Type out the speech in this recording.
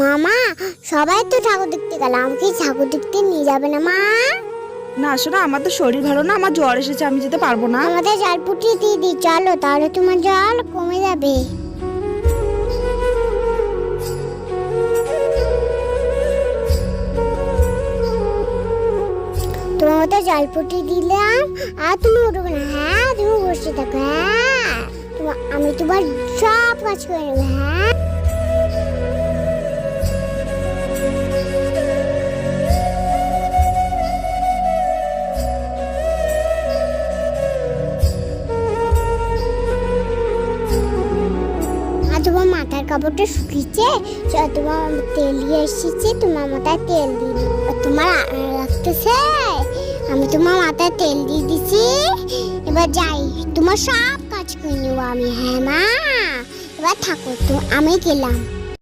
মামা, সবাই তো ঠাকুর দেখতে গেল, আমাকে ঠাকুর দেখতে নিয়ে যাবে না মা? না শোনা, আমার তো শরীর ভালো না, আমার জ্বর এসেছে, আমি যেতে পারবো না। আমাদের জল ফুটিয়ে দিয়ে দিই, চলো, তাহলে তোমার জল কমে যাবে। তোমার মতো জল ফুটিয়ে দিলাম, আর তুমি উঠবে না। হ্যাঁ, তুমি বসে থাকো। হ্যাঁ, আমি তোমার সব কাজ করে নেবো। হ্যাঁ, তোমার মাথার কাপড়টা শুকিয়েছে, তোমার তেল নিয়ে এসেছি, তোমার মাথায় তেল দিয়ে দিই। তোমার লাগতেছে, আমি তোমার মাথায় তেল দিয়ে দিছি। এবার যাই, তোমার সব কাজ করে নেবো আমি। হ্যাঁ মা, এবার থাকো তো, আমি গেলাম।